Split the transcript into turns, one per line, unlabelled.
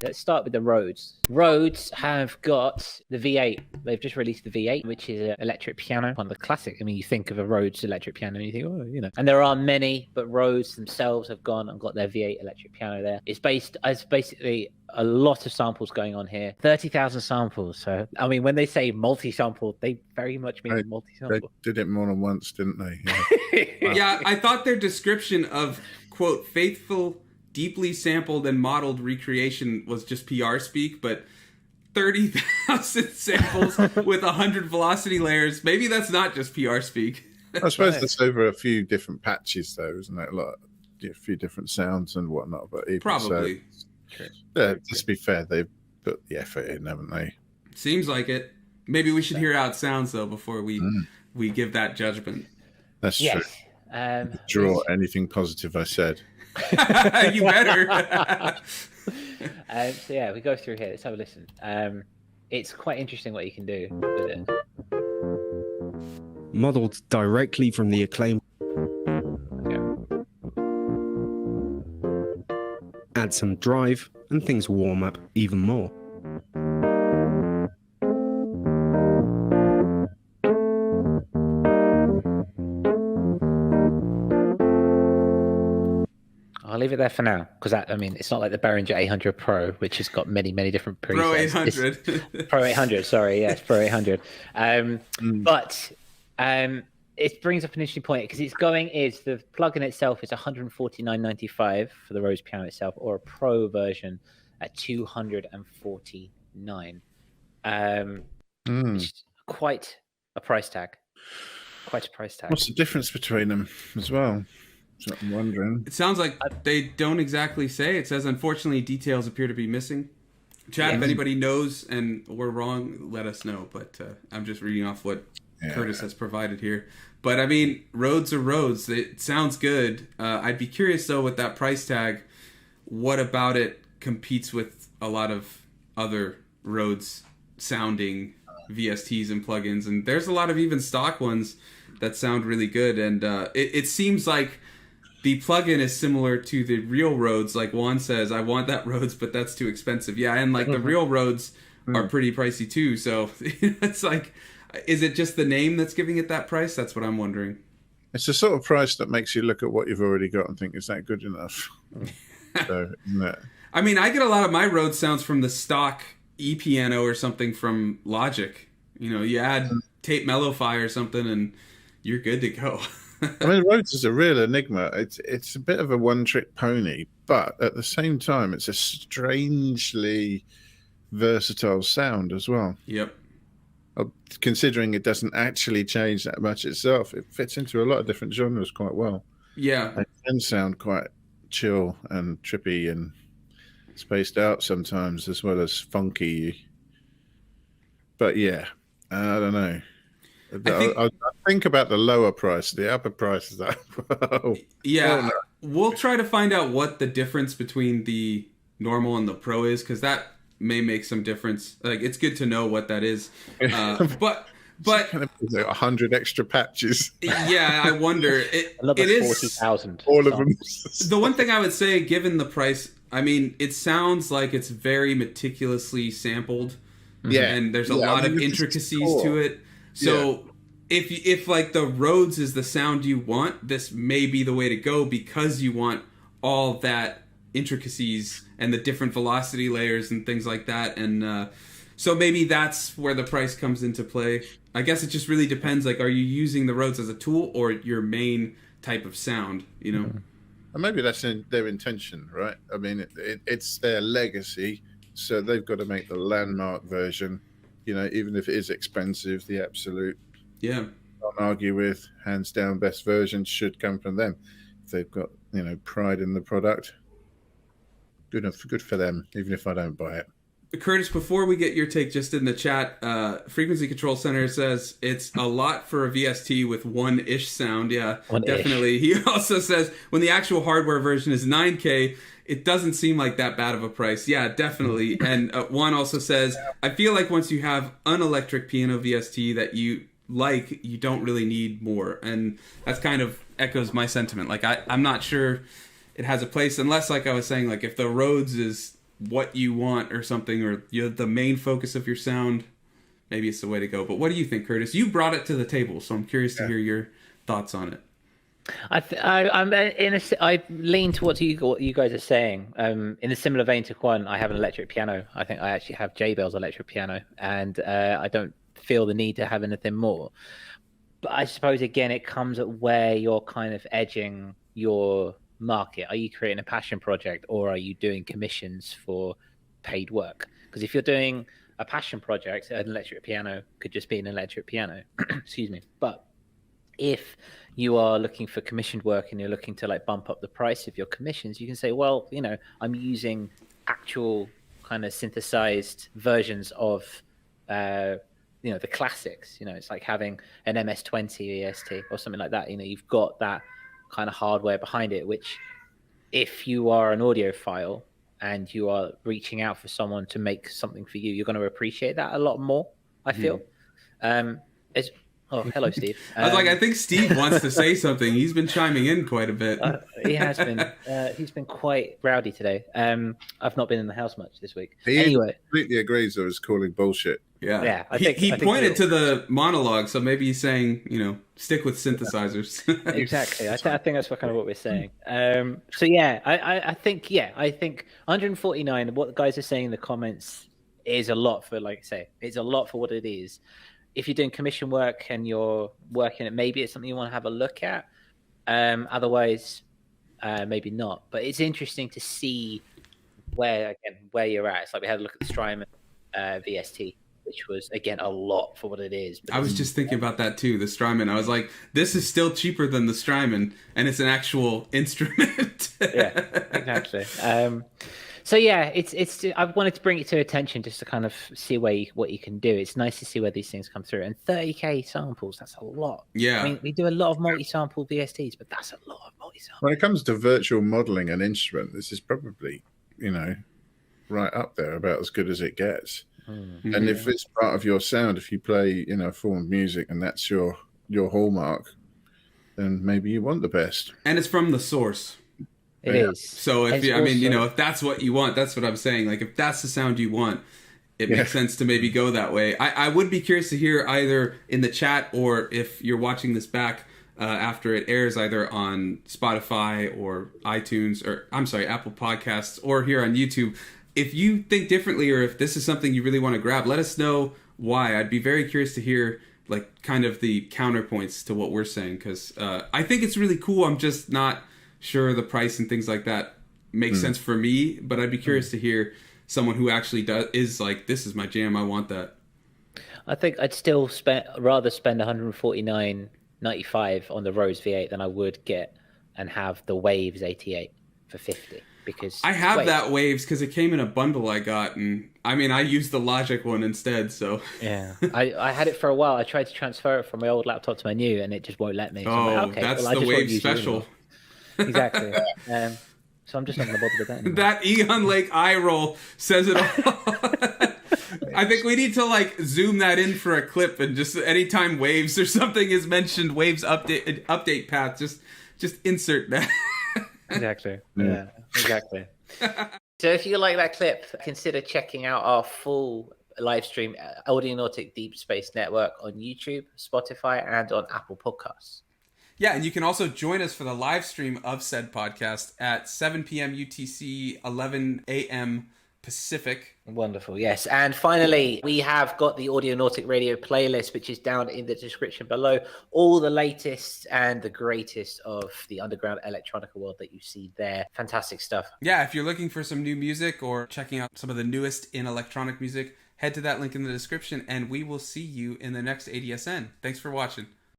Let's start with the Rhodes. Rhodes have got the V8. They've just released the V8, which is an electric piano, one of the classic. I mean, you think of a Rhodes electric piano and you think, oh, you know. And there are many, but Rhodes themselves have gone and got their V8 electric piano there. It's basically a lot of samples going on here. 30,000 samples. So, I mean, when they say multi-sample, they very much mean multi-sample.
They did it more than once, didn't they?
Yeah. Yeah, I thought their description of, quote, faithful, deeply sampled and modeled recreation was just PR speak, but 30,000 samples with 100 velocity layers, maybe that's not just PR speak.
I suppose that's over a few different patches, though, isn't it? A few different sounds and whatnot. But even
probably.
So, yeah, just to be fair, they've put the effort in, haven't they?
Seems like it. Maybe we should hear how it sounds, though, before we give that judgment.
That's true. Draw anything positive I said.
You better.
So yeah, we go through here. Let's have a listen. It's quite interesting what you can do with it.
Modeled directly from the acclaim.
Yeah.
Add some drive and things warm up even more.
I'll leave it there for now because I mean it's not like the Behringer 800 Pro, which has got many different presets.
Pro 800.
Pro 800. Sorry, yes, Pro 800. But it brings up an interesting point because the plugin itself is $149.95 for the Rhodes piano itself, or a Pro version at $249. Which is quite a price tag. Quite a price tag.
What's the difference between them as well? So I'm wondering.
It sounds like they don't exactly say. It says, unfortunately, details appear to be missing. Chat, if anybody knows and we're wrong, let us know. But I'm just reading off what Curtis has provided here. But I mean, Rhodes are Rhodes. It sounds good. I'd be curious, though, with that price tag, what about it competes with a lot of other Rhodes sounding VSTs and plugins? And there's a lot of even stock ones that sound really good. And it seems like the plugin is similar to the real Rhodes. Like Juan says, I want that Rhodes, but that's too expensive. Yeah, and like the real Rhodes are pretty pricey too. So it's like, is it just the name that's giving it that price? That's what I'm wondering.
It's the sort of price that makes you look at what you've already got and think, is that good enough? So, no.
I mean, I get a lot of my Rhodes sounds from the stock E-piano or something from Logic. You know, you add tape mellow-fi or something and you're good to go.
I mean, Rhodes is a real enigma. It's a bit of a one-trick pony, but at the same time, it's a strangely versatile sound as well.
Yep.
Considering it doesn't actually change that much itself, it fits into a lot of different genres quite well.
Yeah.
It can sound quite chill and trippy and spaced out sometimes, as well as funky. But yeah, I don't know. I think about the lower price. The upper price is that.
We'll try to find out what the difference between the normal and the pro is, because that may make some difference. Like, it's good to know what that is. But
100 extra patches.
Yeah, I wonder.
Another 40,000.
All of them.
The one thing I would say, given the price, I mean, it sounds like it's very meticulously sampled.
Yeah,
and there's a lot of intricacies to it. So if like the Rhodes is the sound you want, this may be the way to go, because you want all that intricacies and the different velocity layers and things like that. And so maybe that's where the price comes into play. I guess it just really depends. Like, are you using the Rhodes as a tool or your main type of sound, you know?
And maybe that's their intention, right? I mean, it's their legacy. So they've got to make the landmark version, you know, even if it is expensive, the absolute, can't argue with, hands down, best version should come from them. If they've got, you know, pride in the product, good for them, even if I don't buy it.
Curtis, before we get your take, just in the chat, Frequency Control Center says it's a lot for a VST with one-ish sound. Yeah, definitely. He also says when the actual hardware version is 9K, it doesn't seem like that bad of a price. Yeah, definitely. And Juan also says, I feel like once you have an electric piano VST that you like, you don't really need more. And that's kind of echoes my sentiment. Like, I'm not sure it has a place unless, like I was saying, like if the Rhodes is what you want or something, or the main focus of your sound, maybe it's the way to go. But what do you think, Curtis? You brought it to the table, so I'm curious to hear your thoughts on it.
I lean towards what you guys are saying. In a similar vein to Quan, I have an electric piano. I think I actually have J-Bell's electric piano, and I don't feel the need to have anything more. But I suppose, again, it comes at where you're kind of edging your market. Are you creating a passion project, or are you doing commissions for paid work? Because if you're doing a passion project, an electric piano could just be an electric piano. Excuse me. But if you are looking for commissioned work and you're looking to like bump up the price of your commissions, you can say, well, I'm using actual kind of synthesized versions of the classics. It's like having an MS-20 EST or something like that. You've got that kind of hardware behind it, which if you are an audiophile and you are reaching out for someone to make something for you, you're going to appreciate that a lot more, I feel. Oh, hello, Steve.
I was like, I think Steve wants to say something. He's been chiming in quite a bit.
He has been. He's been quite rowdy today. I've not been in the house much this week.
He
anyway,
completely agrees or is calling bullshit.
Yeah. I think he pointed to the monologue, so maybe he's saying, stick with synthesizers.
Exactly. I think that's kind of what we're saying. So yeah, I think 149. What the guys are saying in the comments is a lot for, like I say, it's a lot for what it is. If you're doing commission work and you're working it, maybe it's something you want to have a look at. Otherwise, maybe not. But it's interesting to see where you're at. It's like we had a look at the Strymon VST, which was, again, a lot for what it is. But
I was just thinking about that too, the Strymon. I was like, this is still cheaper than the Strymon, and it's an actual instrument.
Yeah, exactly. So yeah, it's. I wanted to bring it to attention just to kind of see what you can do. It's nice to see where these things come through. And 30k samples—that's a lot.
Yeah,
I mean, we do a lot of multi-sample VSTs, but that's a lot of multi-sample.
When it comes to virtual modeling an instrument, this is probably right up there, about as good as it gets. Mm-hmm. And if it's part of your sound, if you play a form of music and that's your hallmark, then maybe you want the best.
And it's from the source.
It is.
So if that's what you want, that's what I'm saying. Like, if that's the sound you want, it makes sense to maybe go that way. I would be curious to hear either in the chat, or if you're watching this back after it airs, either on Spotify or iTunes, or Apple Podcasts, or here on YouTube. If you think differently, or if this is something you really want to grab, let us know why. I'd be very curious to hear like kind of the counterpoints to what we're saying, because I think it's really cool. I'm just not sure the price and things like that makes sense for me, but I'd be curious to hear someone who actually is like, this is my jam, I want that.
I think I'd still rather spend $149.95 on the Rhodes V8 than I would get and have the Waves 88 for $50, because
I have that Waves because it came in a bundle I got, and I used the Logic one instead. So
yeah, I had it for a while. I tried to transfer it from my old laptop to my new, and it just won't let me. So
that's the Waves special.
Exactly. So I'm just not going to bother with that anymore.
That Eon Lake eye roll says it all. I think we need to like zoom that in for a clip, and just anytime Waves or something is mentioned, Waves update path, just insert that.
Exactly. Yeah, exactly. So if you like that clip, consider checking out our full live stream, Audionautic Deep Space Network, on YouTube, Spotify, and on Apple Podcasts.
Yeah, and you can also join us for the live stream of said podcast at 7 p.m. UTC, 11 a.m. Pacific.
Wonderful, yes. And finally, we have got the Audionautic Radio playlist, which is down in the description below. All the latest and the greatest of the underground electronica world that you see there. Fantastic stuff.
Yeah, if you're looking for some new music or checking out some of the newest in electronic music, head to that link in the description, and we will see you in the next ADSN. Thanks for watching.